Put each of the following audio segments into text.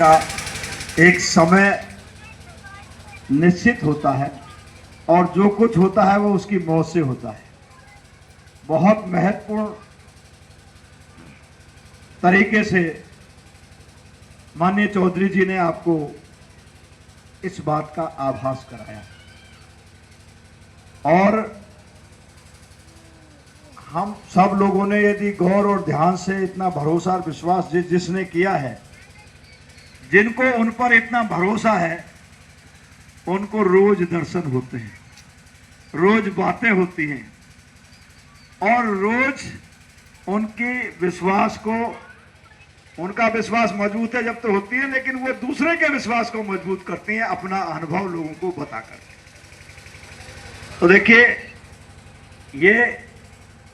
का एक समय निश्चित होता है और जो कुछ होता है वो उसकी मौत से होता है। बहुत महत्वपूर्ण तरीके से माननीय चौधरी जी ने आपको इस बात का आभास कराया और हम सब लोगों ने यदि गौर और ध्यान से इतना भरोसा और विश्वास जिसने किया है, जिनको उन पर इतना भरोसा है, उनको रोज दर्शन होते हैं, रोज बातें होती हैं और रोज उनके विश्वास को, उनका विश्वास मजबूत है जब तो होती है, लेकिन वो दूसरे के विश्वास को मजबूत करती हैं अपना अनुभव लोगों को बताकर। तो देखिए, ये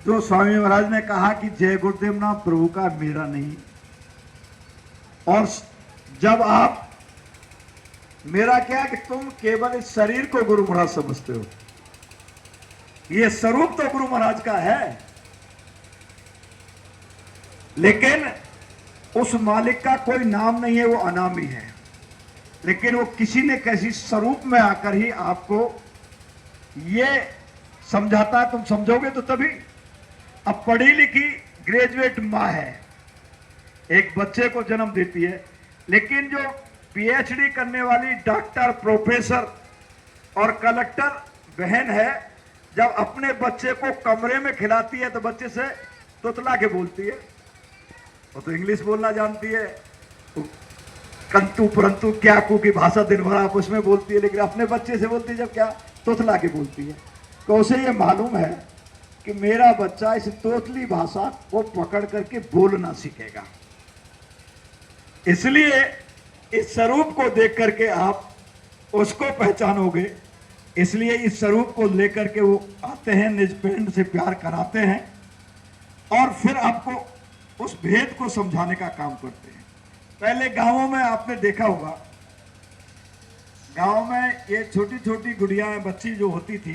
जो स्वामी महाराज ने कहा कि जय गुरुदेव नाम प्रभु का मेरा नहीं, और जब आप मेरा क्या कि तुम केवल इस शरीर को गुरु महाराज समझते हो, ये स्वरूप तो गुरु महाराज का है, लेकिन उस मालिक का कोई नाम नहीं है, वो अनामी है, लेकिन वो किसी न किसी स्वरूप में आकर ही आपको ये समझाता है। तुम समझोगे तो तभी। अब पढ़ी लिखी ग्रेजुएट माँ है, एक बच्चे को जन्म देती है, लेकिन जो पीएचडी करने वाली डॉक्टर, प्रोफेसर और कलेक्टर बहन है, जब अपने बच्चे को कमरे में खिलाती है तो बच्चे से तुतला के बोलती है। वो तो इंग्लिश बोलना जानती है, कंतु परंतु क्या कु की भाषा दिन भर आप उसमें बोलती है, लेकिन अपने बच्चे से बोलती है जब क्या, तुतला के बोलती है। तो उसे ये मालूम है कि मेरा बच्चा इस तोतली भाषा को पकड़ करके बोलना सीखेगा, इसलिए इस स्वरूप को देख करके आप उसको पहचानोगे। इसलिए इस स्वरूप को लेकर के वो आते हैं, निज पेंड से प्यार कराते हैं और फिर आपको उस भेद को समझाने का काम करते हैं। पहले गांवों में आपने देखा होगा, गांव में ये छोटी छोटी गुड़ियां, बच्ची जो होती थी,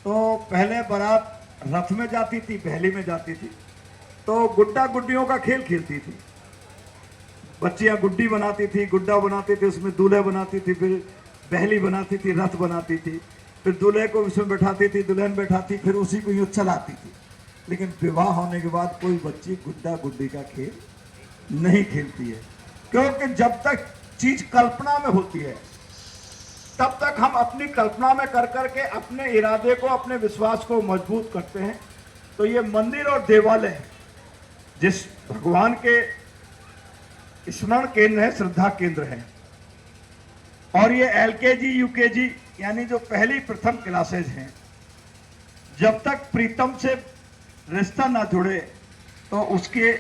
तो पहले बारात रथ में जाती थी, बहली में जाती थी, तो गुड्डा गुड्डियों का खेल खेलती थी। बच्चियां गुड्डी बनाती थी, गुड्डा बनाती थी, उसमें दूल्हे बनाती थी, फिर बहली बनाती थी, रथ बनाती थी, फिर दूल्हे को उसमें बैठाती थी, दुल्हन बैठाती, फिर उसी को यूं चलाती थी। लेकिन विवाह होने के बाद कोई बच्ची गुड्डा गुड्डी का खेल नहीं खेलती है, क्योंकि जब तक चीज कल्पना में होती है तब तक हम अपनी कल्पना में कर करके अपने इरादे को, अपने विश्वास को मजबूत करते हैं। तो ये मंदिर और देवालय जिस भगवान के स्मरण केंद्र है, श्रद्धा केंद्र है, और ये एलकेजी यूकेजी यानी जो पहली प्रथम क्लासेज हैं, जब तक प्रीतम से रिश्ता ना जुड़े तो उसके,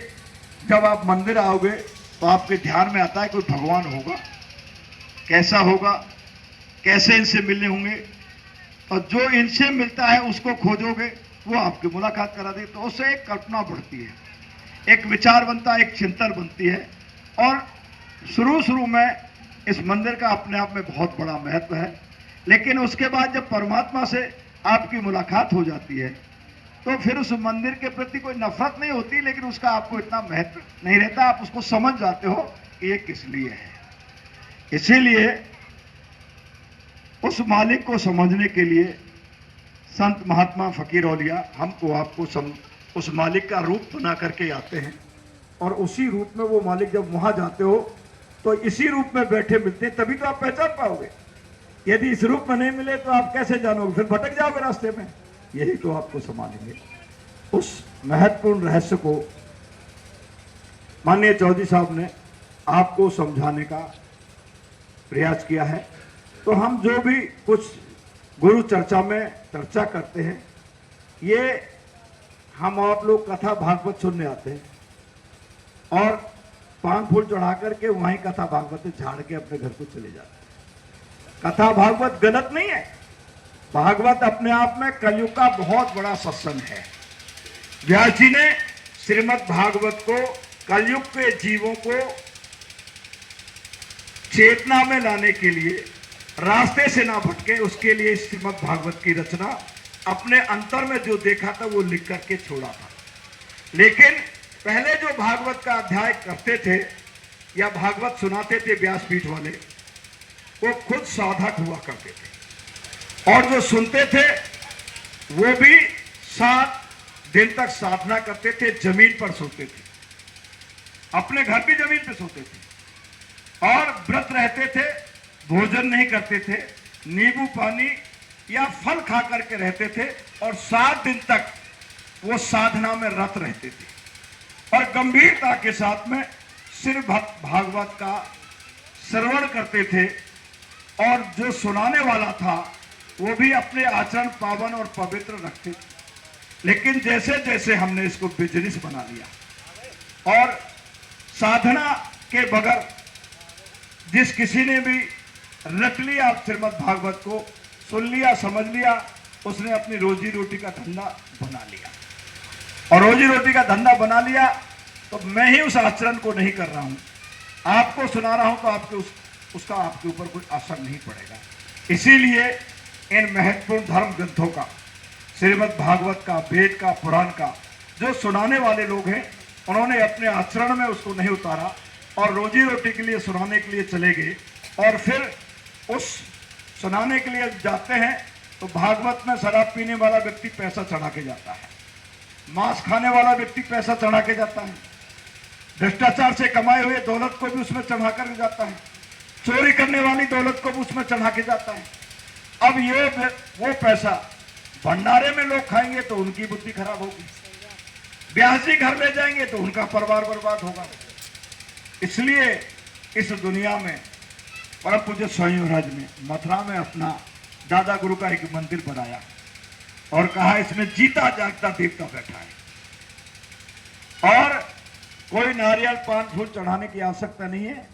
जब आप मंदिर आओगे तो आपके ध्यान में आता है कोई भगवान होगा, कैसा होगा, कैसे इनसे मिलने होंगे, और जो इनसे मिलता है उसको खोजोगे, वो आपकी मुलाकात करा दे। तो उससे एक कल्पना बढ़ती है, एक विचार बनता है, एक चिंतन बनती है। और शुरू में इस मंदिर का अपने आप में बहुत बड़ा महत्व है, लेकिन उसके बाद जब परमात्मा से आपकी मुलाकात हो जाती है तो फिर उस मंदिर के प्रति कोई नफरत नहीं होती, लेकिन उसका आपको इतना महत्व नहीं रहता। आप उसको समझ जाते हो कि ये किस लिए है। इसीलिए उस मालिक को समझने के लिए संत महात्मा फकीर औलिया हमको आपको उस मालिक का रूप बना करके आते हैं, और उसी रूप में वो मालिक जब वहां जाते हो तो इसी रूप में बैठे मिलते हैं, तभी तो आप पहचान पाओगे। यदि इस रूप में नहीं मिले तो आप कैसे जानोगे, फिर भटक जाओगे रास्ते में। यही तो आपको संभालेंगे। उस महत्वपूर्ण रहस्य को माननीय चौधरी साहब ने आपको समझाने का प्रयास किया है। तो हम जो भी कुछ गुरु चर्चा में चर्चा करते हैं, ये हम आप लोग कथा भागवत सुनने आते हैं और पान फूल चढ़ा करके वहीं कथा भागवत झाड़ के अपने घर को चले जाते हैं। कथा भागवत गलत नहीं है, भागवत अपने आप में कलयुग का बहुत बड़ा सत्संग है। व्यास जी ने श्रीमद् भागवत को कलयुग के जीवों को चेतना में लाने के लिए, रास्ते से ना भटके, उसके लिए श्रीमद् भागवत की रचना अपने अंतर में जो देखा था वो लिख करके छोड़ा था। लेकिन पहले जो भागवत का अध्याय करते थे या भागवत सुनाते थे व्यासपीठ वाले, वो खुद साधक हुआ करते थे और जो सुनते थे वो भी 7 दिन तक साधना करते थे, जमीन पर सोते थे, अपने घर भी जमीन पर सोते थे और व्रत रहते थे, भोजन नहीं करते थे, नींबू पानी या फल खा करके रहते थे और 7 दिन तक वो साधना में रत रहते थे और गंभीरता के साथ में सिर्फ भागवत का श्रवण करते थे और जो सुनाने वाला था वो भी अपने आचरण पावन और पवित्र रखते थे। लेकिन जैसे जैसे हमने इसको बिजनेस बना लिया और साधना के बगैर जिस किसी ने भी रट लिया श्रीमद् भागवत को, सुन लिया, समझ लिया, उसने अपनी रोजी रोटी का धंधा बना लिया और रोजी रोटी का धंधा बना लिया तो मैं ही उस आचरण को नहीं कर रहा हूं, आपको सुना रहा हूं तो आपके उसका आपके ऊपर कोई असर नहीं पड़ेगा। इसीलिए इन महत्वपूर्ण धर्म ग्रंथों का, श्रीमद् भागवत का, वेद का, पुराण का जो सुनाने वाले लोग हैं उन्होंने अपने आचरण में उसको नहीं उतारा और रोजी रोटी के लिए सुनाने के लिए चले गए और फिर उस सुनाने के लिए जाते हैं तो भागवत में शराब पीने वाला व्यक्ति पैसा चढ़ा के जाता है, मांस खाने वाला व्यक्ति पैसा चढ़ा के जाता है, भ्रष्टाचार से कमाए हुए दौलत को भी उसमें चढ़ा कर जाता है, चोरी करने वाली दौलत को भी उसमें चढ़ा के जाता है। अब ये वो पैसा भंडारे में लोग खाएंगे तो उनकी बुद्धि खराब होगी, ब्यासी घर ले जाएंगे तो उनका परिवार बर्बाद होगा। इसलिए इस दुनिया में परम पूज्य स्वामी महाराज ने मथुरा में अपना दादा गुरु का एक मंदिर बनाया और कहा इसमें जीता जागता देवता बैठा है और कोई नारियल पान फूल चढ़ाने की आवश्यकता नहीं है।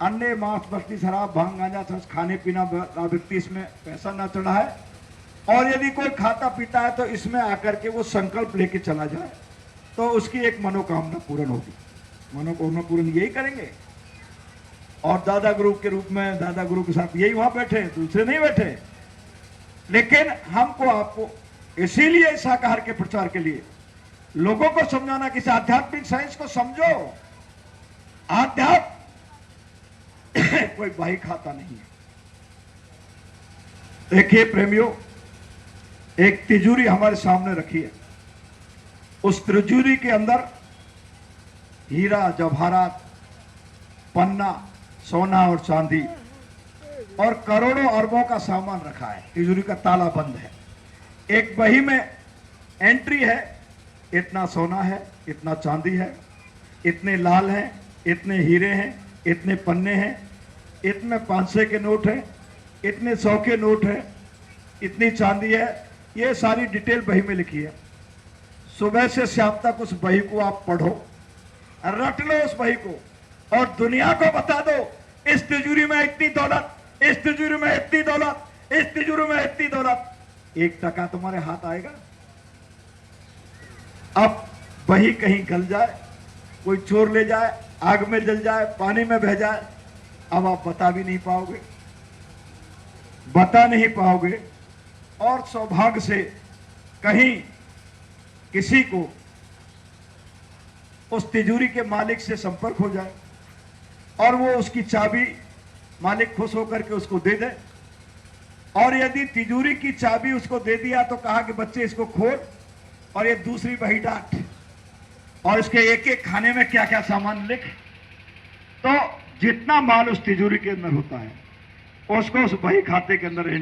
अन्य मांस मछली शराब भांग गांजा सब खाने पीना व्यक्ति इसमें पैसा ना चढ़ाए और यदि कोई खाता पीता है तो इसमें आकर के वो संकल्प लेके चला जाए तो उसकी एक मनोकामना पूर्ण होगी। मनोकामना पूर्ण यही करेंगे और दादा गुरु के रूप में दादा गुरु के साथ यही वहां बैठे, दूसरे नहीं बैठे। लेकिन हमको आपको इसीलिए शाकाहार के प्रचार के लिए लोगों को समझाना कि आध्यात्मिक साइंस को समझो, आध्यात्म कोई बाई खाता नहीं है। देखिए प्रेमियों, एक तिजोरी हमारे सामने रखी है, उस तिजोरी के अंदर हीरा जवाहरात, पन्ना, सोना और चांदी और करोड़ों अरबों का सामान रखा है। तिजोरी का ताला बंद है। एक बही में एंट्री है, इतना सोना है, इतना चांदी है, इतने लाल हैं, इतने हीरे हैं, इतने पन्ने हैं, इतने 500 के नोट हैं, इतने 100 के नोट हैं, इतनी चांदी है। ये सारी डिटेल बही में लिखी है। सुबह से शाम तक उस बही को आप पढ़ो, रट लो उस बही को और दुनिया को बता दो इस तिजोरी में इतनी दौलत, इस तिजोरी में इतनी दौलत, इस तिजोरी में इतनी दौलत। 1 टका तुम्हारे हाथ आएगा? अब बही कहीं गल जाए, कोई चोर ले जाए, आग में जल जाए, पानी में बह जाए, अब आप बता भी नहीं पाओगे, बता नहीं पाओगे। और सौभाग्य से कहीं किसी को उस तिजोरी के मालिक से संपर्क हो जाए और वो उसकी चाबी मालिक खुश होकर के उसको दे दे और यदि तिजोरी की चाबी उसको दे दिया तो कहा कि बच्चे इसको खोल और ये दूसरी बही डाट और इसके एक एक खाने में क्या क्या सामान लिख, तो जितना माल उस तिजोरी के अंदर होता है उसको उस बही खाते के अंदर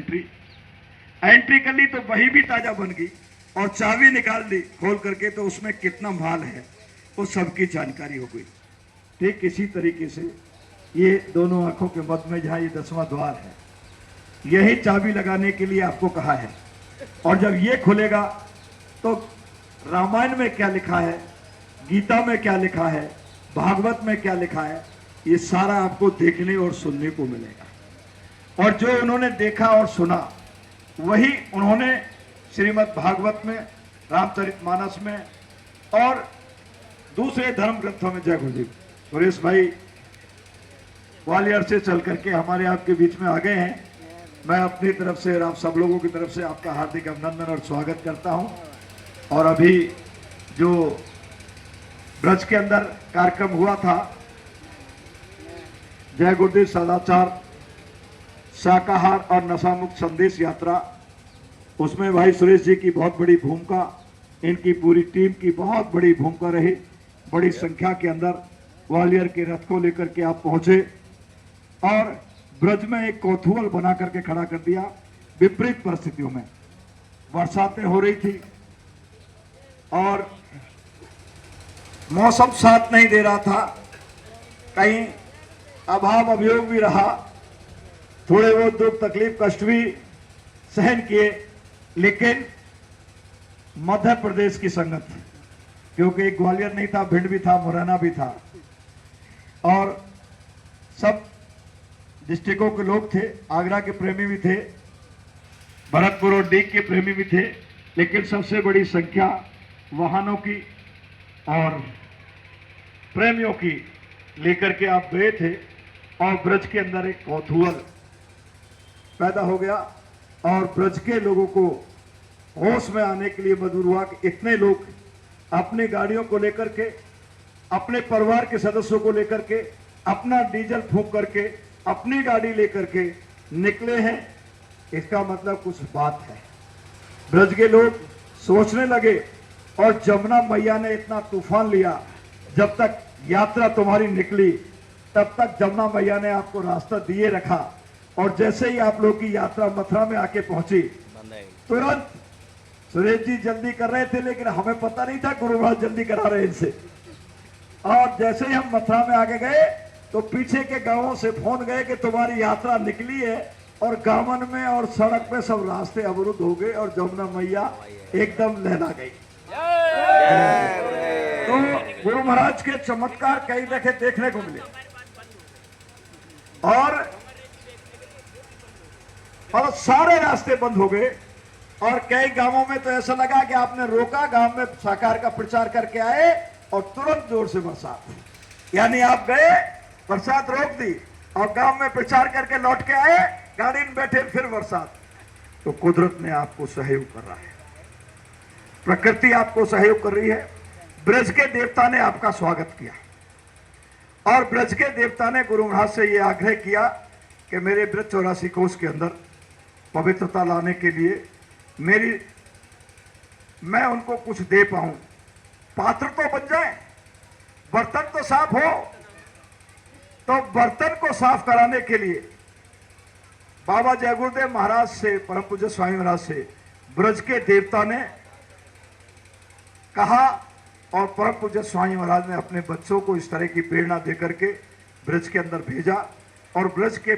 एंट्री कर ली तो बही भी ताजा बन गई और चाबी निकाल ली खोल करके तो उसमें कितना माल है वो सबकी जानकारी हो गई। ठीक इसी तरीके से ये दोनों आंखों के मध्य में जहाँ ये 10वां द्वार है, यही चाबी लगाने के लिए आपको कहा है और जब ये खुलेगा तो रामायण में क्या लिखा है, गीता में क्या लिखा है, भागवत में क्या लिखा है, ये सारा आपको देखने और सुनने को मिलेगा। और जो उन्होंने देखा और सुना वही उन्होंने श्रीमद् भागवत में, रामचरितमानस में और दूसरे धर्म ग्रंथों में। जय गुरुदेव। सुरेश भाई ग्वालियर से चल करके हमारे आपके बीच में आ गए हैं। मैं अपनी तरफ से और आप सब लोगों की तरफ से आपका हार्दिक अभिनंदन और स्वागत करता हूं। और अभी जो ब्रज के अंदर कार्यक्रम हुआ था जय गुरुदेव सदाचार शाकाहार और नशा मुक्त संदेश यात्रा, उसमें भाई सुरेश जी की बहुत बड़ी भूमिका, इनकी पूरी टीम की बहुत बड़ी भूमिका रही। बड़ी संख्या के अंदर ग्वालियर के रथ को लेकर के आप पहुंचे और ब्रज में एक कोतुअल बना करके खड़ा कर दिया। विपरीत परिस्थितियों में बरसातें हो रही थी और मौसम साथ नहीं दे रहा था, कहीं अभाव अभियोग भी रहा, थोड़े बहुत दुख तकलीफ कष्ट भी सहन किए, लेकिन मध्य प्रदेश की संगत, क्योंकि ग्वालियर नहीं था, भिंड भी था, मुरैना भी था और सब डिस्ट्रिक्टों के लोग थे। आगरा के प्रेमी भी थे, भरतपुर और डीग के प्रेमी भी थे, लेकिन सबसे बड़ी संख्या वाहनों की और प्रेमियों की लेकर के आप गए थे और ब्रज के अंदर एक कौतूहल पैदा हो गया और ब्रज के लोगों को होश में आने के लिए मजबूर हुआ कि इतने लोग अपनी गाड़ियों को लेकर के, अपने परिवार के सदस्यों को लेकर के, अपना डीजल फूंक करके, अपनी गाड़ी लेकर के निकले हैं। इसका मतलब कुछ बात है। ब्रज के लोग सोचने लगे और जमुना मैया ने इतना तूफान लिया, जब तक यात्रा तुम्हारी निकली तब तक जमुना मैया ने आपको रास्ता दिए रखा और जैसे ही आप लोग की यात्रा मथुरा में आके पहुंची, तुरंत सुरेश जी जल्दी कर रहे थे, लेकिन हमें पता नहीं था गुरु महाराज जल्दी करा रहे इनसे। और जैसे ही हम मथुरा में आगे गए तो पीछे के गांवों से फोन गए कि तुम्हारी यात्रा निकली है और गावन में और सड़क पे सब रास्ते अवरुद्ध हो गए और जमुना मैया एकदम लहरा गई। तो गुरु महाराज के चमत्कार कई देखे देखने को मिले और सारे रास्ते बंद हो गए और कई गांवों में तो ऐसा लगा कि आपने रोका, गांव में साकार का प्रचार करके आए और तुरंत जोर से बरसात, यानी आप गए, बरसात रोक दी और गांव में प्रचार करके लौट के आए, गाड़ी में बैठे, फिर बरसात। तो कुदरत ने आपको सहयोग कर रहा है, प्रकृति आपको सहयोग कर रही है। ब्रज के देवता ने आपका स्वागत किया और ब्रज के देवता ने गुरु महाराज से यह आग्रह किया कि मेरे ब्रज 84 कोष के अंदर पवित्रता लाने के लिए मैं उनको कुछ दे पाऊं, पात्र तो बन जाए, बर्तन तो साफ हो। तो बर्तन को साफ कराने के लिए बाबा जय गुरुदेव महाराज से, परम पूज्य स्वामी महाराज से ब्रज के देवता ने कहा और परम पूज्य स्वामी महाराज ने अपने बच्चों को इस तरह की प्रेरणा देकर के ब्रज के अंदर भेजा और ब्रज के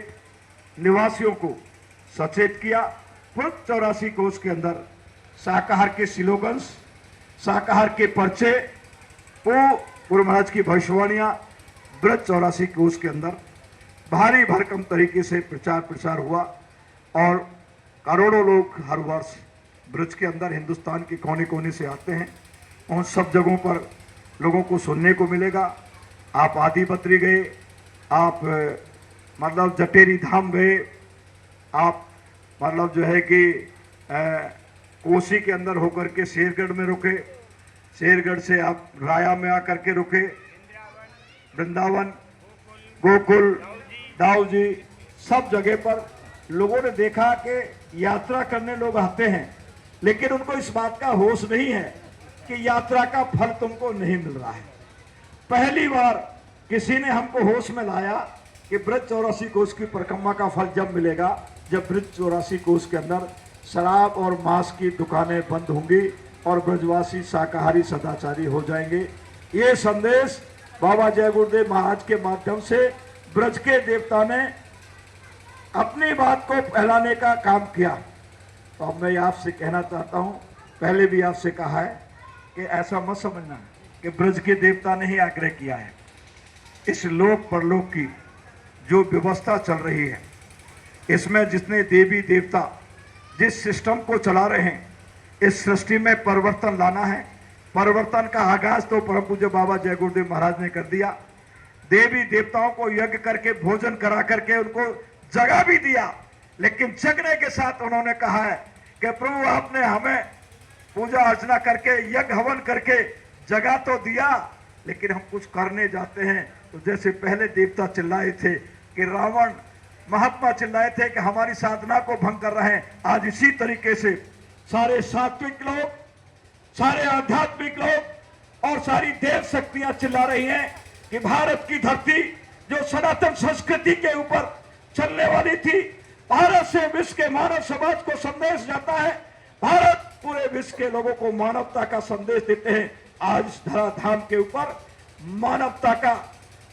निवासियों को सचेत किया। पूर्व 84 कोष के अंदर शाकाहार के स्लोगन्स, शाकाहार के पर्चे, वो गुरु महाराज की भविष्यवाणियां ब्रज 84 कोष के अंदर भारी भरकम तरीके से प्रचार हुआ और करोड़ों लोग हर वर्ष ब्रज के अंदर हिंदुस्तान के कोने कोने से आते हैं। उन सब जगहों पर लोगों को सुनने को मिलेगा। आप आदिबद्री गए, आप मतलब जटेरी धाम गए, आप मतलब जो है कि कोसी के अंदर होकर के शेरगढ़ में रुके, शेरगढ़ से आप राया में आकर के रुके, वृंदावन, गोकुल, दाऊजी, सब जगह पर लोगों ने देखा कि यात्रा करने लोग आते हैं, लेकिन उनको इस बात का होश नहीं है कि यात्रा का फल तुमको नहीं मिल रहा है। पहली बार किसी ने हमको होश में लाया कि ब्रज 84 कोष की परिक्रमा का फल जब मिलेगा जब ब्रज 84 कोष के अंदर शराब और मांस की दुकानें बंद होंगी और ब्रजवासी शाकाहारी सदाचारी हो जाएंगे। ये संदेश बाबा जय गुरुदेव महाराज के माध्यम से ब्रज के देवता ने अपनी बात को फैलाने का काम किया। तो अब मैं आपसे कहना चाहता हूं, पहले भी आपसे कहा है कि ऐसा मत समझना कि ब्रज के देवता ने ही आग्रह किया है। इस लोक परलोक की जो व्यवस्था चल रही है, इसमें जितने देवी देवता जिस सिस्टम को चला रहे हैं, इस सृष्टि में परिवर्तन लाना है। परिवर्तन का आगाज तो परम पूज्य बाबा जय गुरुदेव महाराज ने कर दिया। देवी देवताओं को यज्ञ करके भोजन करा करके उनको जगह भी दिया, लेकिन जगने के साथ उन्होंने कहा है कि प्रभु आपने हमें पूजा अर्चना करके यज्ञ हवन करके जगह तो दिया, लेकिन हम कुछ करने जाते हैं तो जैसे पहले देवता चिल्लाए थे कि रावण महात्मा चिल्लाए थे कि हमारी साधना को भंग कर रहे हैं, आज इसी तरीके से सारे सात्विक लोग, सारे आध्यात्मिक लोग और सारी देव शक्तियां चिल्ला रही हैं कि भारत की धरती जो सनातन संस्कृति के ऊपर चलने वाली थी, भारत से विश्व के मानव समाज को संदेश जाता है, भारत पूरे विश्व के लोगों को मानवता का संदेश देते हैं। आज इस धराधाम के ऊपर मानवता का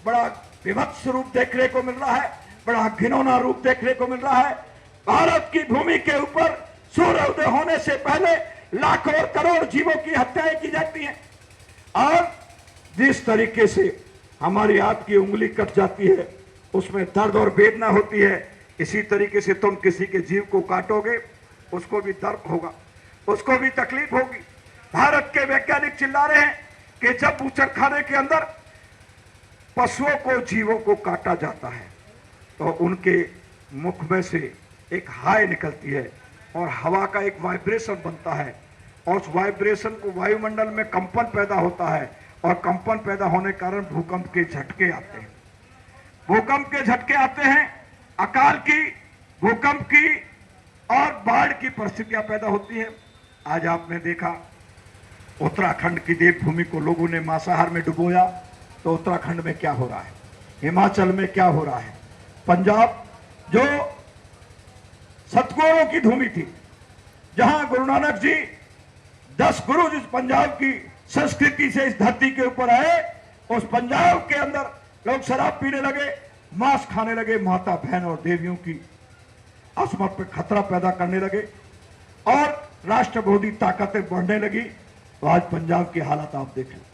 बड़ा विभत्स रूप देखने को मिल रहा है, बड़ा घिनौना रूप देखने को मिल रहा है। भारत की भूमि के ऊपर सूर्योदय होने से पहले लाखों और करोड़ जीवों की हत्याएं की जाती हैं और जिस तरीके से हमारी आपकी उंगली कट जाती है उसमें दर्द और वेदना होती है, इसी तरीके से तुम किसी के जीव को काटोगे उसको भी दर्द होगा, उसको भी तकलीफ होगी। भारत के वैज्ञानिक चिल्ला रहे हैं कि जब बूचड़खाने के अंदर पशुओं को, जीवों को काटा जाता है तो उनके मुख में से एक हाय निकलती है और हवा का एक वाइब्रेशन बनता है और उस वाइब्रेशन को वायुमंडल में कंपन पैदा होता है और कंपन पैदा होने के कारण भूकंप के झटके आते हैं। भूकंप के झटके आते हैं, अकाल की, भूकंप की और बाढ़ की परिस्थितियां पैदा होती हैं। आज आपने देखा उत्तराखंड की देवभूमि को लोगों ने मांसाहार में डुबोया तो उत्तराखंड में क्या हो रहा है, हिमाचल में क्या हो रहा है, पंजाब जो सतगुरुओं की भूमि थी, जहां गुरु नानक जी 10 गुरु जिस पंजाब की संस्कृति से इस धरती के ऊपर आए, उस पंजाब के अंदर लोग शराब पीने लगे, मांस खाने लगे, माता बहन और देवियों की असमत पे खतरा पैदा करने लगे और राष्ट्र विरोधी ताकतें बढ़ने लगी। तो आज पंजाब की हालत आप देख लो।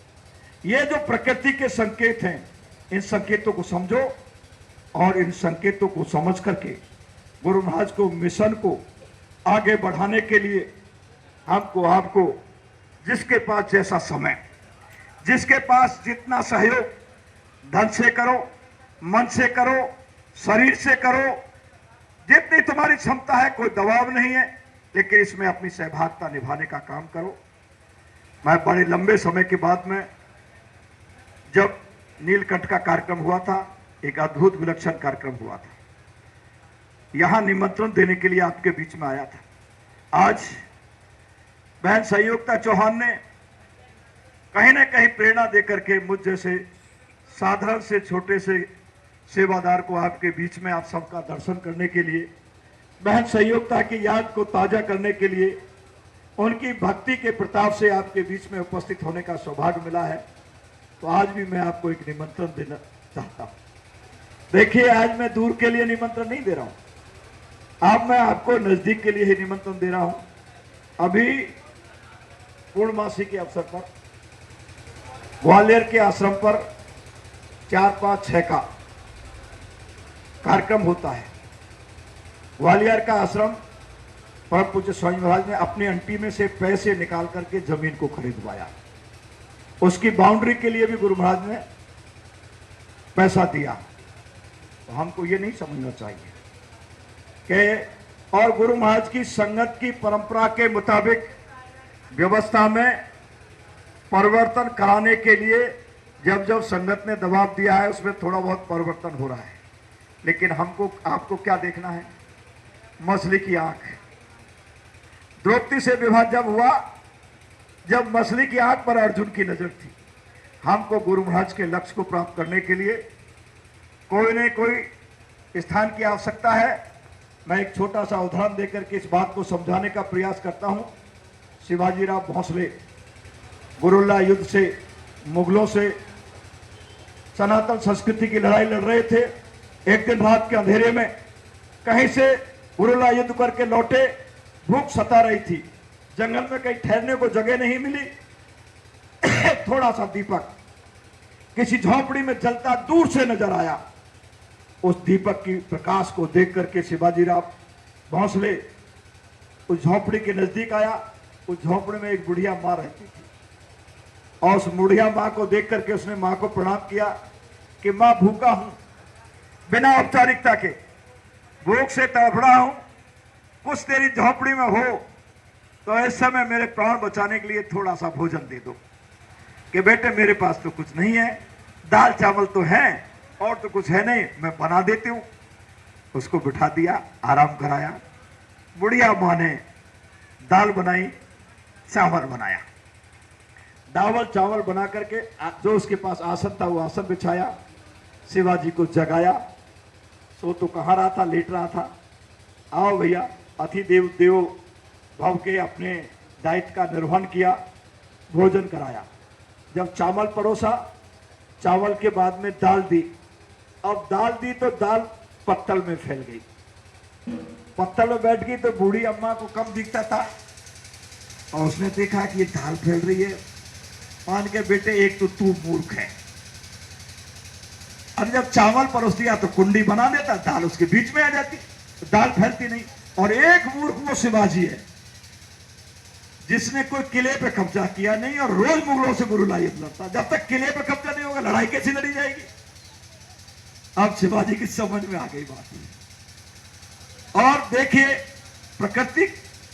ये जो प्रकृति के संकेत हैं, इन संकेतों को समझो और इन संकेतों को समझ करके गुरु महाराज को मिशन को आगे बढ़ाने के लिए हमको, आपको, जिसके पास जैसा समय, जिसके पास जितना सहयोग, धन से करो, मन से करो, शरीर से करो, जितनी तुम्हारी क्षमता है, कोई दबाव नहीं है, लेकिन इसमें अपनी सहभागिता निभाने का काम करो। मैं बड़े लंबे समय के बाद में जब नीलकंठ का कार्यक्रम हुआ था, एक अद्भुत विलक्षण कार्यक्रम हुआ था, यहां निमंत्रण देने के लिए आपके बीच में आया था। आज बहन संयुक्ता चौहान ने कहीं ना कहीं प्रेरणा देकर के मुझ जैसे साधारण से छोटे से सेवादार को आपके बीच में आप सबका दर्शन करने के लिए, बहन संयुक्ता की याद को ताजा करने के लिए, उनकी भक्ति के प्रताप से आपके बीच में उपस्थित होने का सौभाग्य मिला है। तो आज भी मैं आपको एक निमंत्रण देना चाहता हूं। देखिए, आज मैं दूर के लिए निमंत्रण नहीं दे रहा हूं, अब मैं आपको नजदीक के लिए ही निमंत्रण दे रहा हूं। अभी पूर्णमासी के अवसर पर ग्वालियर के आश्रम पर 4, 5, 6 का कार्यक्रम होता है। ग्वालियर का आश्रम परम पूज्य स्वामी महाराज ने अपनी अंटी में से पैसे निकाल करके जमीन को खरीदवाया, उसकी बाउंड्री के लिए भी गुरु महाराज ने पैसा दिया। तो हमको ये नहीं समझना चाहिए कि और गुरु महाराज की संगत की परंपरा के मुताबिक व्यवस्था में परिवर्तन कराने के लिए जब जब संगत ने दबाव दिया है उसमें थोड़ा बहुत परिवर्तन हो रहा है, लेकिन हमको, आपको क्या देखना है? मछली की आंख। द्रौपदी से विवाह जब हुआ, जब मछली की आंख पर अर्जुन की नजर थी। हमको गुरु महाराज के लक्ष्य को प्राप्त करने के लिए कोई न कोई स्थान की आवश्यकता है। मैं एक छोटा सा उदाहरण देकर के इस बात को समझाने का प्रयास करता हूं। शिवाजीराव भोंसले गुरुल्ला युद्ध से, मुगलों से सनातन संस्कृति की लड़ाई लड़ रहे थे। एक दिन रात के अंधेरे में कहीं से गुरुल्ला युद्ध करके लौटे, भूख सता रही थी, जंगल में कहीं ठहरने को जगह नहीं मिली। थोड़ा सा दीपक किसी झोपड़ी में जलता दूर से नजर आया। उस दीपक की प्रकाश को देख करके शिवाजीराव भोंसले उस झोपड़ी के नजदीक आया। उस झोपड़ी में एक बुढ़िया माँ रहती थी और उस बुढ़िया माँ को देख करके उसने माँ को प्रणाम किया कि माँ, भूखा हूं, बिना औपचारिकता के भूख से तड़फ रहा हूं, कुछ तेरी झोपड़ी में हो तो इस समय मेरे प्राण बचाने के लिए थोड़ा सा भोजन दे दो। कि बेटे, मेरे पास तो कुछ नहीं है, दाल चावल तो है, और तो कुछ है नहीं, मैं बना देती हूँ। उसको बिठा दिया, आराम कराया। बुढ़िया माँ ने दाल बनाई, चावल बनाया। दावल चावल बना करके जो उसके पास आसन था वो आसन बिछाया, शिवाजी को जगाया। सो तो कहाँ रहा था, लेट रहा था। आओ भैया, अति देव देव भव के अपने दायित्व का निर्वहन किया, भोजन कराया। जब चावल परोसा, चावल के बाद में दाल दी। अब दाल दी तो दाल पत्तल में फैल गई। पत्तल में बैठ गई तो बूढ़ी अम्मा को कम दिखता था, और उसने देखा कि ये दाल फैल रही है। मान के बेटे, एक तो तू मूर्ख है। अब जब चावल परोस दिया तो कुंडी बना देता, दाल उसके बीच में आ जाती, तो दाल फैलती नहीं। और एक मूर्ख वो शिवाजी है जिसने कोई किले पे कब्जा किया नहीं और रोज मुगलों से बुरुलाई लड़ता। जब तक किले पे कब्जा नहीं होगा, लड़ाई कैसी लड़ी जाएगी। अब शिवाजी की समझ में आ गई बात। और देखिए प्रकृति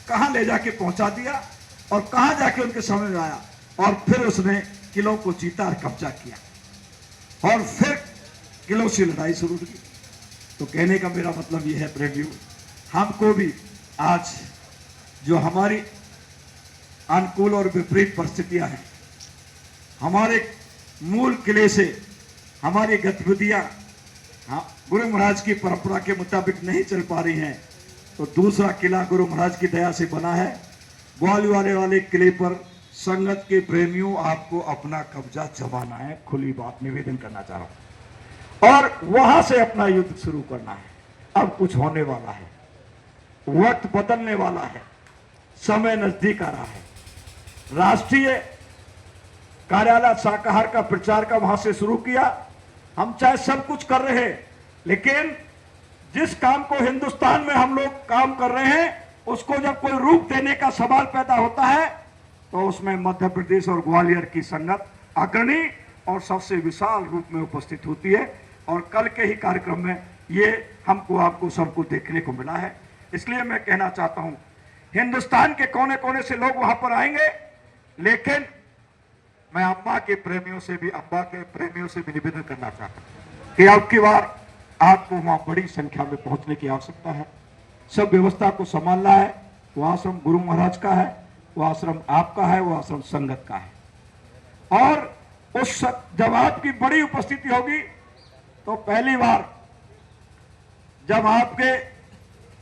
कहां ले जाके पहुंचा दिया और कहां जाके उनके समझ में आया। और फिर उसने किलों को जीता और कब्जा किया, और फिर किलों से लड़ाई शुरू की। तो कहने का मेरा मतलब यह है प्रेमियों, हमको भी आज जो हमारी अनुकूल और विपरीत परिस्थितियां हैं, हमारे मूल किले से हमारी गतिविधियां गुरु महाराज की परंपरा के मुताबिक नहीं चल पा रही हैं, तो दूसरा किला गुरु महाराज की दया से बना है। ग्वालियर वाले किले पर संगत के प्रेमियों आपको अपना कब्जा जमाना है, खुली बात निवेदन करना चाह रहा हूं, और वहां से अपना युद्ध शुरू करना है। अब कुछ होने वाला है, वक्त बदलने वाला है, समय नजदीक आ रहा है। राष्ट्रीय कार्यालय शाकाहार का प्रचार का वहां से शुरू किया। हम चाहे सब कुछ कर रहे हैं, लेकिन जिस काम को हिंदुस्तान में हम लोग काम कर रहे हैं, उसको जब कोई रूप देने का सवाल पैदा होता है, तो उसमें मध्य प्रदेश और ग्वालियर की संगत अग्रणी और सबसे विशाल रूप में उपस्थित होती है। और कल के ही कार्यक्रम में ये हमको आपको सबको देखने को मिला है। इसलिए मैं कहना चाहता हूं, हिंदुस्तान के कोने कोने से लोग वहां पर आएंगे, लेकिन मैं अम्बा के प्रेमियों से भी निवेदन करना चाहता हूं कि अब की बार आपको वहां बड़ी संख्या में पहुंचने की आवश्यकता है। सब व्यवस्था को संभालना है। वो आश्रम गुरु महाराज का है, वो आश्रम आपका है, वो आश्रम संगत का है। और उस जब आपकी बड़ी उपस्थिति होगी, तो पहली बार जब आपके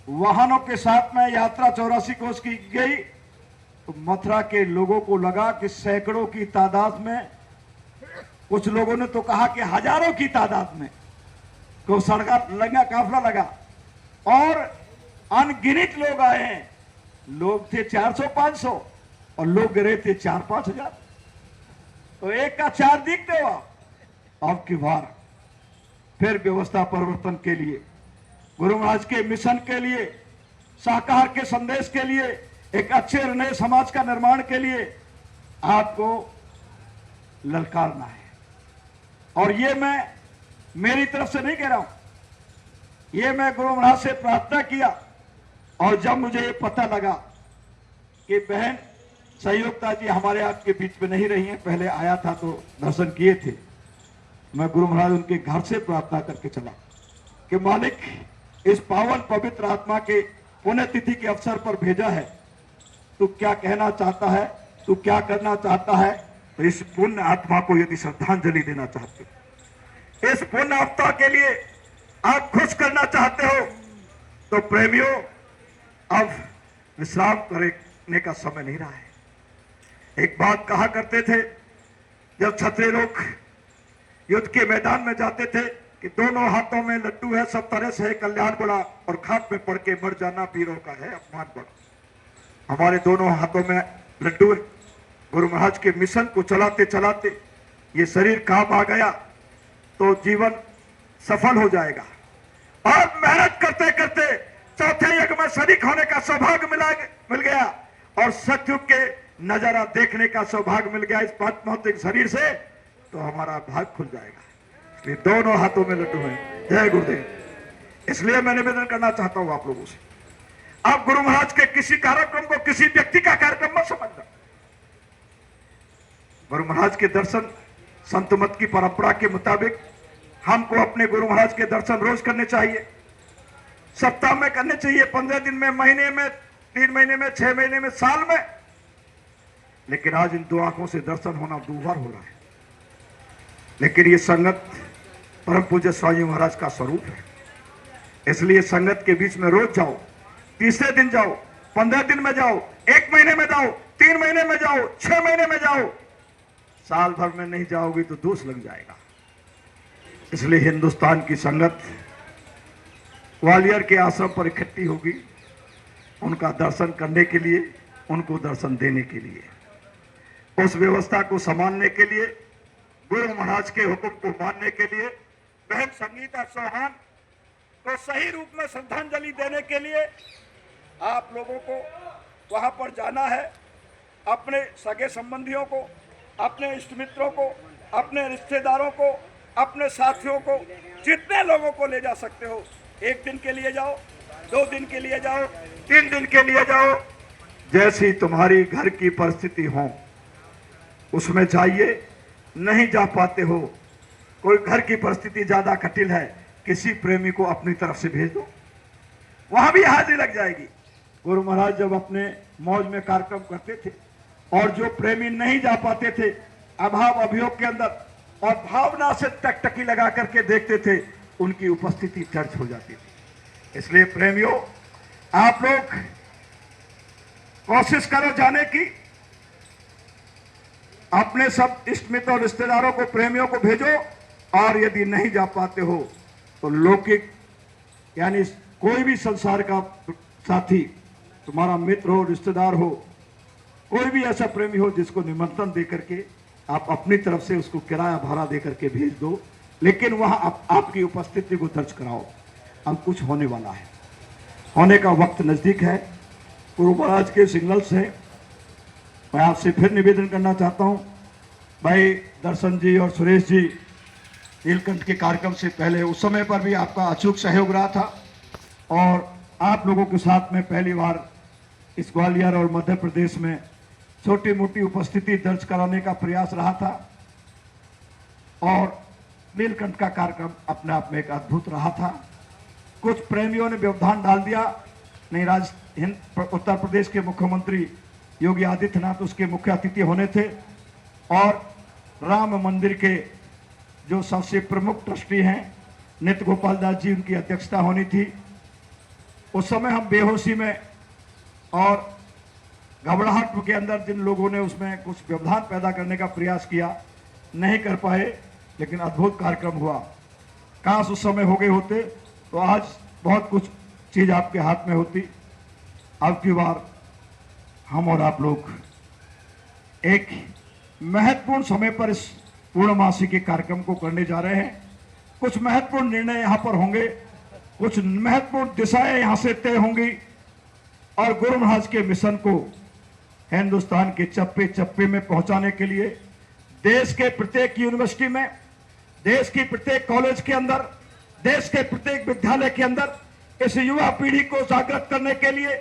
वाहनों के साथ में यात्रा 84 कोस की गई, तो मथुरा के लोगों को लगा कि सैकड़ों की तादाद में, कुछ लोगों ने तो कहा कि हजारों की तादाद में को सड़का लगा, काफला लगा, और अनगिनत लोग आए हैं। लोग थे 400-500 और लोग गिरे थे 4-5 हजार। तो एक का 4 दिखते हुआ। अब की बार फिर व्यवस्था परिवर्तन के लिए, गुरु महाराज के मिशन के लिए, शाकाहार के संदेश के लिए, एक अच्छे नए समाज का निर्माण के लिए आपको ललकारना है। और ये मैं मेरी तरफ से नहीं कह रहा हूं, ये मैं गुरु महाराज से प्रार्थना किया। और जब मुझे ये पता लगा कि बहन सहयोगता जी हमारे आपके बीच में नहीं रही हैं, पहले आया था तो दर्शन किए थे, मैं गुरु महाराज उनके घर से प्रार्थना करके चला कि मालिक इस पावन पवित्र आत्मा के पुण्यतिथि के अवसर पर भेजा है, तू क्या कहना चाहता है, तू क्या करना चाहता है। तो इस पुण्य आत्मा को यदि श्रद्धांजलि देना चाहते हो, इस पुण्य आत्मा के लिए आप खुश करना चाहते हो, तो प्रेमियों अब विश्राम करने का समय नहीं रहा है। एक बात कहा करते थे, जब क्षत्रिय लोग युद्ध के मैदान में जाते थे कि दोनों हाथों में लड्डू है, सब तरह से है कल्याण बड़ा, और खाट में पड़ के मर जाना पीरों का है अपमान बड़ा। हमारे दोनों हाथों में लड्डू है। गुरु महाराज के मिशन को चलाते चलाते ये शरीर काम आ गया तो जीवन सफल हो जाएगा। और मेहनत करते करते चौथे युग में शरीक होने का सौभाग्य मिल गया, और सतयुग के नजारा देखने का सौभाग्य मिल गया इस पांचभौतिक शरीर से, तो हमारा भाग खुल जाएगा। इसलिए दोनों हाथों में लड्डू हैं। जय गुरुदेव। इसलिए मैं निवेदन करना चाहता हूं आप लोगों से, आप गुरु महाराज के किसी कार्यक्रम को किसी व्यक्ति का कार्यक्रम मत समझना। गुरु महाराज के दर्शन संत मत की परंपरा के मुताबिक हमको अपने गुरु महाराज के दर्शन रोज करने चाहिए, सप्ताह में करने चाहिए, 15 दिन में, महीने में, 3 महीने में, 6 महीने में, साल में। लेकिन आज इन दो आंखों से दर्शन होना दूभर हो रहा है। लेकिन ये संगत परम पूज्य स्वामी महाराज का स्वरूप है, इसलिए संगत के बीच में रोज जाओ, तीसरे दिन जाओ, 15 दिन में जाओ, 1 महीने में जाओ, 3 महीने में जाओ, 6 महीने में जाओ, साल भर में नहीं जाओगी तो दोष लग जाएगा। इसलिए हिंदुस्तान की संगत ग्वालियर के आश्रम पर इकट्ठी होगी, उनका दर्शन करने के लिए, उनको दर्शन देने के लिए, उस व्यवस्था को संभालने के लिए, गुरु महाराज के हुक्म को मानने के लिए, बहन संगीता चौहान को सही रूप में श्रद्धांजलि देने के लिए आप लोगों को वहां पर जाना है। अपने सगे संबंधियों को, अपने इष्ट मित्रों को, अपने रिश्तेदारों को, अपने साथियों को, जितने लोगों को ले जा सकते हो, 1 दिन के लिए जाओ, 2 दिन के लिए जाओ, 3 दिन के लिए जाओ, जैसी तुम्हारी घर की परिस्थिति हो उसमें जाइए। नहीं जा पाते हो, कोई घर की परिस्थिति ज्यादा कठिन है, किसी प्रेमी को अपनी तरफ से भेज दो, वहां भी हाजिरी लग जाएगी। गुरु महाराज जब अपने मौज में कार्यक्रम करते थे और जो प्रेमी नहीं जा पाते थे, अभाव अभियोग के अंदर और भावना से टकटकी लगा करके देखते थे, उनकी उपस्थिति दर्ज हो जाती थी। इसलिए प्रेमियों, आप लोग कोशिश करो जाने की, अपने सब इष्ट मित्र और रिश्तेदारों को, प्रेमियों को भेजो। और यदि नहीं जा पाते हो तो लौकिक यानी कोई भी संसार का साथी, तुम्हारा मित्र हो, रिश्तेदार हो, कोई भी ऐसा प्रेमी हो जिसको निमंत्रण दे करके आप अपनी तरफ से उसको किराया भाड़ा दे करके भेज दो, लेकिन वहां आपकी उपस्थिति को दर्ज कराओ। अब कुछ होने वाला है, होने का वक्त नजदीक है। गुरु महाराज के सिग्नल से मैं आपसे फिर निवेदन करना चाहता हूं, भाई दर्शन जी और सुरेश जी नीलकंठ के कार्यक्रम से पहले उस समय पर भी आपका अचूक सहयोग रहा था और आप लोगों के साथ में पहली बार इस ग्वालियर और मध्य प्रदेश में छोटी मोटी उपस्थिति दर्ज कराने का प्रयास रहा था। और नीलकंठ का कार्यक्रम अपने आप में एक अद्भुत रहा था। कुछ प्रेमियों ने व्यवधान डाल दिया, नहीं उत्तर प्रदेश के मुख्यमंत्री योगी आदित्यनाथ उसके मुख्य अतिथि होने थे और राम मंदिर के जो सबसे प्रमुख ट्रस्टी हैं नित्य गोपाल दास जी, उनकी अध्यक्षता होनी थी। उस समय हम बेहोशी में और घबराहट के अंदर जिन लोगों ने उसमें कुछ व्यवधान पैदा करने का प्रयास किया, नहीं कर पाए, लेकिन अद्भुत कार्यक्रम हुआ। काश उस समय हो गए होते तो आज बहुत कुछ चीज आपके हाथ में होती। अब की बार हम और आप लोग एक महत्वपूर्ण समय पर इस पूर्णमासी के कार्यक्रम को करने जा रहे हैं। कुछ महत्वपूर्ण निर्णय यहां पर होंगे, कुछ महत्वपूर्ण दिशाएं यहां से तय होंगी और गुरु महाराज के मिशन को हिंदुस्तान के चप्पे चप्पे में पहुंचाने के लिए देश के प्रत्येक यूनिवर्सिटी में, देश की प्रत्येक कॉलेज के अंदर, देश के प्रत्येक विद्यालय के अंदर इस युवा पीढ़ी को जागृत करने के लिए,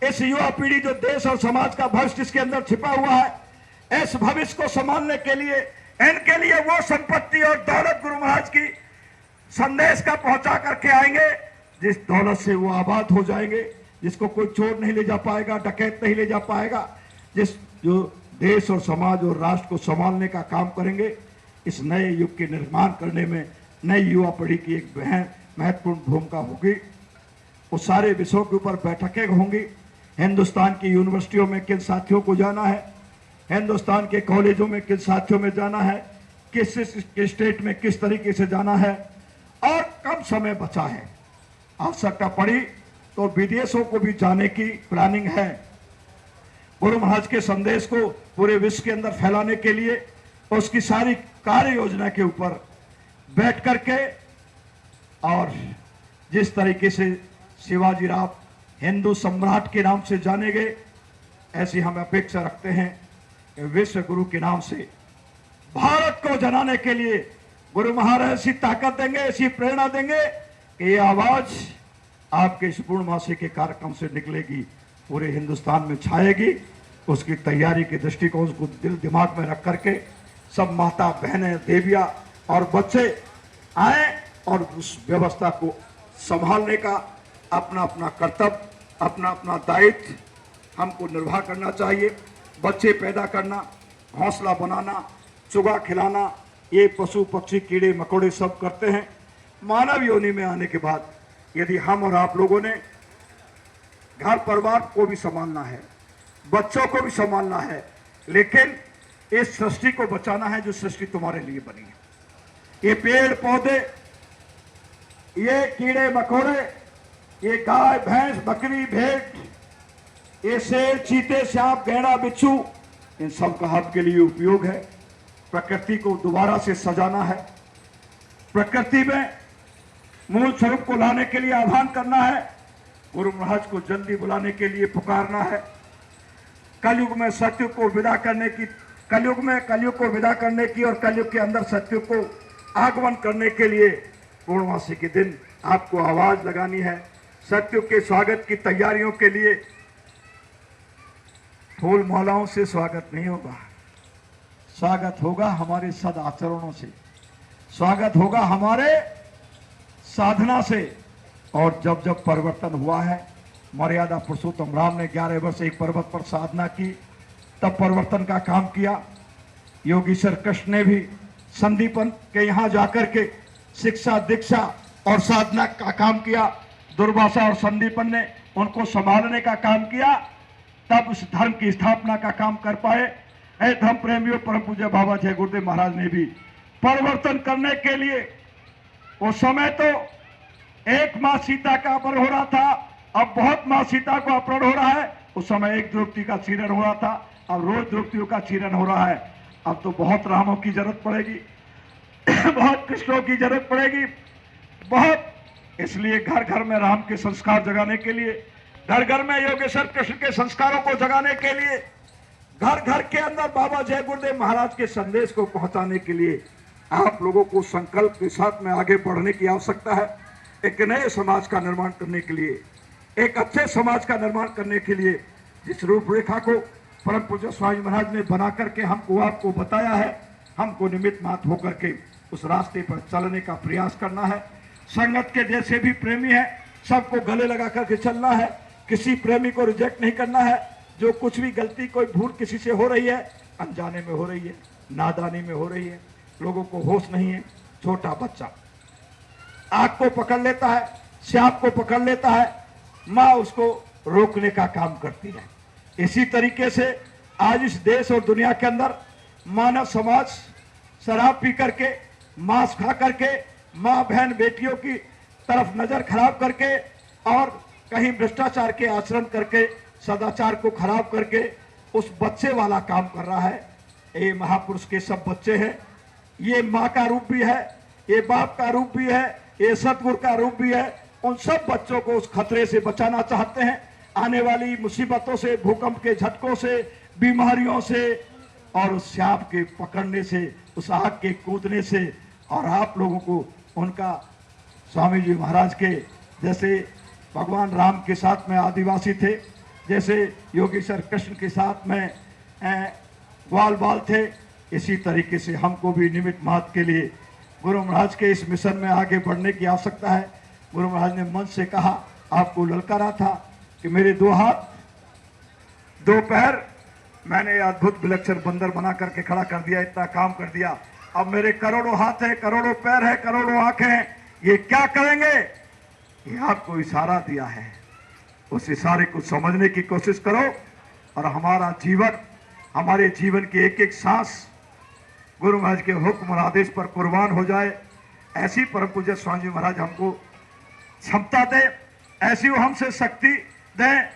इस युवा पीढ़ी जो देश और समाज का भविष्य इसके अंदर छिपा हुआ है, इस भविष्य को संभालने के लिए, इनके लिए वो संपत्ति और दौलत गुरु महाराज की संदेश का पहुंचा करके आएंगे जिस दौलत से वो आबाद हो जाएंगे, जिसको कोई चोर नहीं ले जा पाएगा, डकैत नहीं ले जा पाएगा, जो देश और समाज और राष्ट्र को संभालने का काम करेंगे। इस नए युग के निर्माण करने में नई युवा पीढ़ी की एक महत्वपूर्ण भूमिका होगी। उस सारे विषयों के ऊपर बैठकें होंगी। हिंदुस्तान की यूनिवर्सिटियों में किन साथियों को जाना है, हिंदुस्तान के कॉलेजों में किन साथियों में जाना है, किस स्टेट में किस तरीके से जाना है और कम समय बचा है। आवश्यकता पड़ी तो विदेशों को भी जाने की प्लानिंग है। गुरु महाराज के संदेश को पूरे विश्व के अंदर फैलाने के लिए उसकी सारी कार्य योजना के ऊपर बैठ करके, और जिस तरीके से शिवाजी राव हिंदू सम्राट के नाम से जाने गए, ऐसी हम अपेक्षा रखते हैं कि विश्व गुरु के नाम से भारत को जनाने के लिए गुरु महाराज ऐसी ताकत देंगे, ऐसी प्रेरणा देंगे कि ये आवाज आपके इस पूर्णमासी के कार्यक्रम से निकलेगी, पूरे हिंदुस्तान में छाएगी। उसकी तैयारी के दृष्टिकोण को दिल दिमाग में रख करके सब माता बहनें, देवियां और बच्चे आए और उस व्यवस्था को संभालने का अपना अपना कर्तव्य, अपना अपना दायित्व हमको निर्वाह करना चाहिए। बच्चे पैदा करना, घोंसला बनाना, चुगा खिलाना, ये पशु पक्षी कीड़े मकोड़े सब करते हैं। मानव योनि में आने के बाद यदि हम और आप लोगों ने घर परिवार को भी संभालना है, बच्चों को भी संभालना है, लेकिन इस सृष्टि को बचाना है जो सृष्टि तुम्हारे लिए बनी है। ये पेड़ पौधे, ये कीड़े मकोड़े, ये गाय भैंस बकरी भेड़, ये शेर चीते सांप गैंडा बिच्छू, इन सब का आपके लिए उपयोग है। प्रकृति को दोबारा से सजाना है, प्रकृति में मूल स्वरूप को लाने के लिए आह्वान करना है, गुरु महाराज को जल्दी बुलाने के लिए पुकारना है। कलयुग में सत्य को विदा करने की, कलयुग को विदा करने की और कलयुग के अंदर सत्य को आगमन करने के लिए पूर्णमासी के दिन आपको आवाज लगानी है। सत्य के स्वागत की तैयारियों के लिए फूल मालाओं से स्वागत नहीं होगा, स्वागत होगा हमारे सद आचरणों से, स्वागत होगा हमारे साधना से। और जब जब परिवर्तन हुआ है, मर्यादा पुरुषोत्तम राम ने 11 वर्ष एक पर्वत पर साधना की, तब परिवर्तन का काम किया। योगीश्वर कृष्ण ने भी संदीपन के यहाँ जाकर के शिक्षा दीक्षा और साधना का काम किया। दुर्वासा और संदीपन ने उनको संभालने का काम किया, तब उस धर्म की स्थापना का काम कर पाए। ऐ धर्म प्रेमियों, परम पूज्य बाबा जय गुरुदेव महाराज ने भी परिवर्तन करने के लिए, उस समय तो एक माँ सीता का अपहरण हो रहा था, अब बहुत माँ सीता को अपहरण हो रहा है। उस समय एक द्रौपदी का चीरन हो रहा था, अब रोज द्रौपदियों का चीरन हो रहा है। अब तो बहुत रामों की जरूरत पड़ेगी बहुत कृष्णों की जरूरत पड़ेगी, बहुत। इसलिए घर घर में राम के संस्कार जगाने के लिए, घर घर में योगेश्वर कृष्ण के संस्कारों को जगाने के लिए, घर घर के अंदर बाबा जय गुरुदेव महाराज के संदेश को पहुंचाने के लिए आप लोगों को संकल्प के साथ में आगे बढ़ने की आवश्यकता है। एक नए समाज का निर्माण करने के लिए, एक अच्छे समाज का निर्माण करने के लिए जिस रूपरेखा को परम पूज्य स्वामी महाराज ने बना करके हमको आपको बताया है, हमको निमित्त मात्र होकर के उस रास्ते पर चलने का प्रयास करना है। संगत के जैसे भी प्रेमी है, सबको गले लगा करके चलना है, किसी प्रेमी को रिजेक्ट नहीं करना है। जो कुछ भी गलती कोई भूल किसी से हो रही है, अनजाने में हो रही है, नादानी में हो रही है, लोगों को होश नहीं है। छोटा बच्चा आग को पकड़ लेता है, सांप को पकड़ लेता है, माँ उसको रोकने का काम करती है। इसी तरीके से आज इस देश और दुनिया के अंदर मानव समाज शराब पी करके, मांस खा करके, माँ बहन बेटियों की तरफ नजर खराब करके और कहीं भ्रष्टाचार के आचरण करके, सदाचार को खराब करके उस बच्चे वाला काम कर रहा है। ये महापुरुष के सब बच्चे हैं, ये माँ का रूप भी है, ये बाप का रूप भी है, ये सतगुरु का रूप भी है। उन सब बच्चों को उस खतरे से बचाना चाहते हैं, आने वाली मुसीबतों से, भूकंप के झटकों से, बीमारियों से और उस सांप के पकड़ने से, उस आग के कूदने से। और आप लोगों को उनका स्वामी जी महाराज के जैसे भगवान राम के साथ में आदिवासी थे, जैसे योगेश्वर कृष्ण के साथ में ग्वाल बाल थे, इसी तरीके से हमको भी निमित्त मात्र के लिए गुरु महाराज के इस मिशन में आगे बढ़ने की आवश्यकता है। गुरु महाराज ने मन से कहा, आपको ललकारा था कि मेरे 2 हाथ 2 पैर मैंने अद्भुत विलक्षण बंदर बना करके खड़ा कर दिया, इतना काम कर दिया। अब मेरे करोड़ों हाथ है, करोड़ों पैर है, करोड़ों आंखें हैं, ये क्या करेंगे? ये आपको इशारा दिया है, उस इशारे को समझने की कोशिश करो और हमारा जीवन, हमारे जीवन की एक एक सांस गुरु महाराज के हुक्म और आदेश पर कुर्बान हो जाए। ऐसी परम पूज्य स्वामी जी महाराज हमको क्षमता दे, ऐसी वो हमसे शक्ति दें,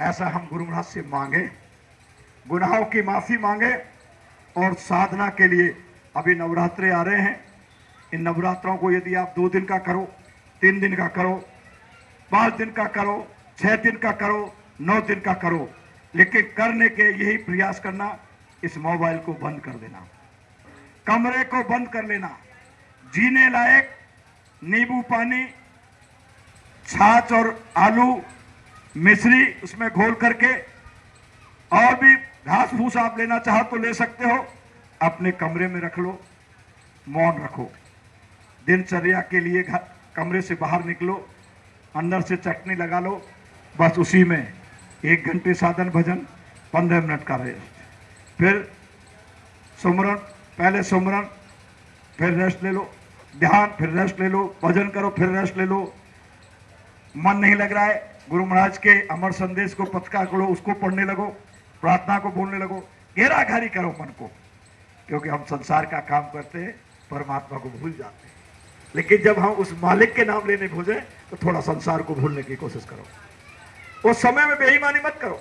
ऐसा हम गुरु महाराज से मांगे, गुनाहों की माफी मांगे। और साधना के लिए अभी नवरात्रे आ रहे हैं, इन नवरात्रों को यदि आप 2 दिन का करो, 3 दिन का करो, 5 दिन का करो, 6 दिन का करो, 9 दिन का करो, लेकिन करने के यही प्रयास करना, इस मोबाइल को बंद कर देना, कमरे को बंद कर लेना, जीने लायक नींबू पानी, छाछ और आलू मिश्री उसमें घोल करके, और भी घास फूस आप लेना चाहो तो ले सकते हो, अपने कमरे में रख लो, मौन रखो, दिनचर्या के लिए कमरे से बाहर निकलो, अंदर से चटनी लगा लो, बस उसी में 1 घंटे साधन भजन, 15 मिनट का रेस्ट, फिर सुमरन, पहले सुमरन फिर रेस्ट ले लो, ध्यान फिर रेस्ट ले लो, भजन करो फिर रेस्ट ले लो। मन नहीं लग रहा है, गुरु महाराज के अमर संदेश को पत्रिका करो, उसको पढ़ने लगो, प्रार्थना को बोलने लगो, घेराघारी करो मन को, क्योंकि हम संसार का काम करते हैं, परमात्मा को भूल जाते हैं। लेकिन जब हम उस मालिक के नाम लेने भूले तो थोड़ा संसार को भूलने की कोशिश करो। उस समय में बेईमानी मत करो।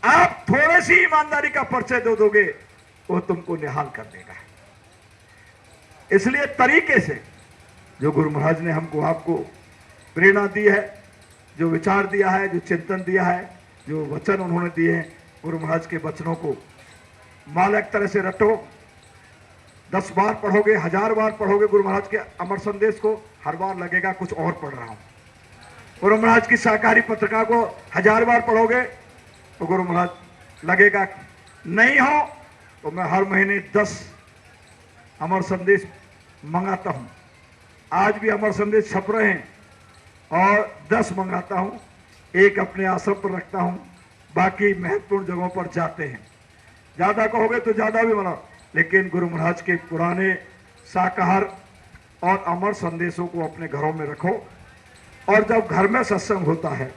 आप थोड़ी सी ईमानदारी का परिचय दे दोगे, वो तुमको निहाल कर देगा। इसलिए तरीके से जो गुरु महाराज ने हमको आपको प्रेरणा दी है, जो विचार दिया है, जो चिंतन दिया है, जो वचन उन्होंने दिए हैं, गुरु महाराज के वचनों को माला एक तरह से रटो। 10 बार पढ़ोगे, 1000 बार पढ़ोगे गुरु महाराज के अमर संदेश को, हर बार लगेगा कुछ और पढ़ रहा हूं। गुरु महाराज की सहकारी पत्रिका को 1000 बार पढ़ोगे तो गुरु महाराज लगेगा नहीं हो तो मैं हर महीने 10 अमर संदेश मंगाता हूं। आज भी अमर संदेश छप रहे हैं और 10 मंगाता हूं, एक अपने आश्रम पर रखता हूं, बाकी महत्वपूर्ण जगहों पर जाते हैं। ज्यादा कहोगे तो ज्यादा भी बनाओ, लेकिन गुरु महाराज के पुराने शाकाहार और अमर संदेशों को अपने घरों में रखो। और जब घर में सत्संग होता है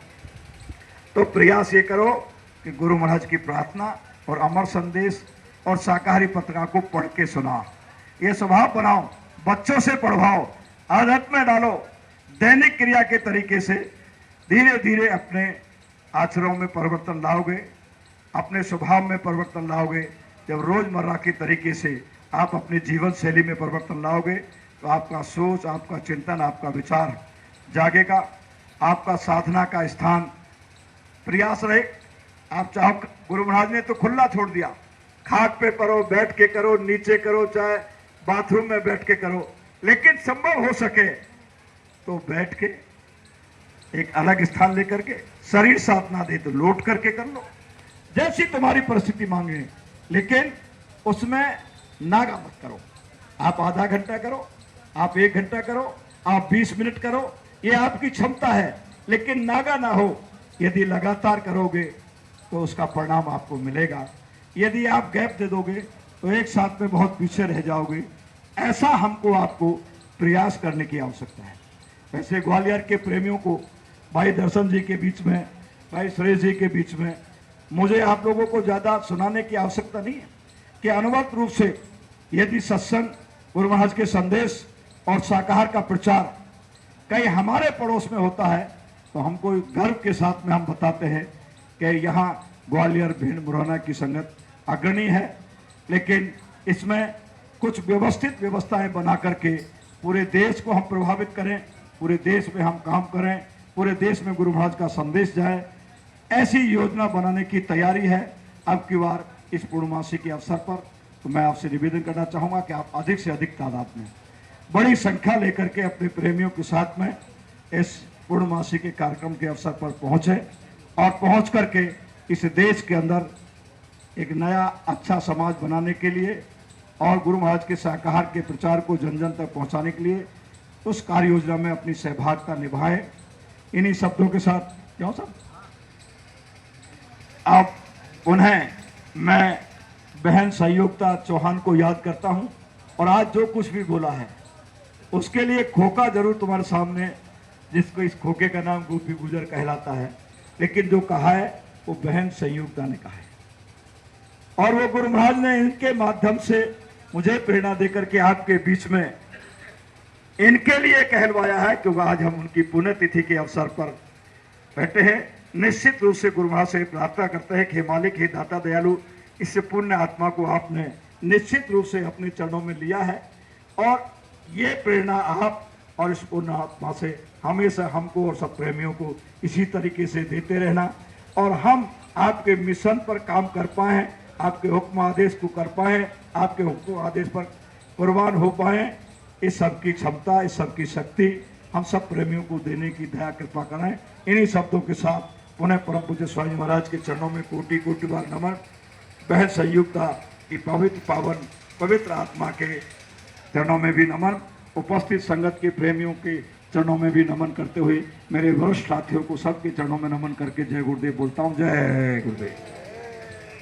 तो प्रयास ये करो कि गुरु महाराज की प्रार्थना और अमर संदेश और शाकाहारी पत्रिका को पढ़ के सुनाओ। ये स्वभाव बनाओ, बच्चों से पढ़वाओ, आदत में डालो। दैनिक क्रिया के तरीके से धीरे धीरे अपने आचरणों में परिवर्तन लाओगे, अपने स्वभाव में परिवर्तन लाओगे। जब रोजमर्रा के तरीके से आप अपनी जीवन शैली में परिवर्तन लाओगे तो आपका सोच, आपका चिंतन, आपका विचार जागेगा। आपका साधना का स्थान प्रयास रहे। आप चाहो, गुरु महाराज ने तो खुला छोड़ दिया, खाट पे करो, बैठ के करो, नीचे करो, चाहे बाथरूम में बैठ के करो, लेकिन संभव हो सके तो बैठ के एक अलग स्थान लेकर के, शरीर साथ ना दे तो लौट करके कर लो, जैसी तुम्हारी परिस्थिति मांगे। लेकिन उसमें नागा मत करो। आप आधा घंटा करो, आप 1 घंटा करो, आप 20 मिनट करो, ये आपकी क्षमता है, लेकिन नागा ना हो। यदि लगातार करोगे तो उसका परिणाम आपको मिलेगा। यदि आप गैप दे दोगे तो एक साथ में बहुत पीछे रह जाओगे। ऐसा हमको आपको प्रयास करने की आवश्यकता है। वैसे ग्वालियर के प्रेमियों को भाई दर्शन जी के बीच में, भाई सुरेश जी के बीच में मुझे आप लोगों को ज़्यादा सुनाने की आवश्यकता नहीं है कि अनुवत रूप से यदि सत्संग, गुरु महाराज के संदेश और शाकाहार का प्रचार कहीं हमारे पड़ोस में होता है तो हमको गर्व के साथ में हम बताते हैं कि यहाँ ग्वालियर, भिंड, मुरैना की संगत अग्रणी है। लेकिन इसमें कुछ व्यवस्थित व्यवस्थाएं बना करके पूरे देश को हम प्रभावित करें, पूरे देश में हम काम करें, पूरे देश में गुरु महाराज का संदेश जाए, ऐसी योजना बनाने की तैयारी है। अब की बार इस पूर्णमासी के अवसर पर तो मैं आपसे निवेदन करना चाहूँगा कि आप अधिक से अधिक तादाद में, बड़ी संख्या लेकर के अपने प्रेमियों के साथ में इस पूर्णमासी के कार्यक्रम के अवसर पर पहुँचे और पहुँच करके इस देश के अंदर एक नया अच्छा समाज बनाने के लिए और गुरु महाराज के शाकाहार के प्रचार को जन जन तक पहुँचाने के लिए उस कार्य योजना में अपनी सहभागिता निभाएं। इन्हीं शब्दों के साथ क्यों सब आप उन्हें मैं बहन सहयोगिता चौहान को याद करता हूं और आज जो कुछ भी बोला है उसके लिए खोखा जरूर तुम्हारे सामने, जिसको इस खोखे का नाम गोपी गुजर कहलाता है, लेकिन जो कहा है वो बहन सहयोगिता ने कहा है और वो गुरु महाराज ने इनके माध्यम से मुझे प्रेरणा देकर के आपके बीच में इनके लिए कहलवाया है, क्योंकि आज हम उनकी पुण्यतिथि के अवसर पर बैठे हैं। निश्चित रूप से गुरु महाराज से प्रार्थना करते हैं कि हे मालिक, हे दाता दयालु, इससे पुण्य आत्मा को आपने निश्चित रूप से अपने चरणों में लिया है और ये प्रेरणा आप और इस पुण्य आत्मा से हमेशा हमको और सब प्रेमियों को इसी तरीके से देते रहना और हम आपके मिशन पर काम कर पाएँ, आपके हुक्म आदेश को कर पाएँ, आपके हुक्म आदेश पर कुर्बान हो पाएँ। इस सब की क्षमता, इस सब की शक्ति हम सब प्रेमियों को देने की दया कृपा करें। इन्हीं शब्दों के साथ पुनः परम पूज्य स्वामी महाराज के चरणों में कोटि कोटि बार नमन। बहन संयुक्ता की पवित्र पावन पवित्र आत्मा के चरणों में भी नमन। उपस्थित संगत के प्रेमियों के चरणों में भी नमन करते हुए मेरे वरिष्ठ साथियों को सबके चरणों में नमन करके जय गुरुदेव बोलता हूँ। जय गुरुदेव।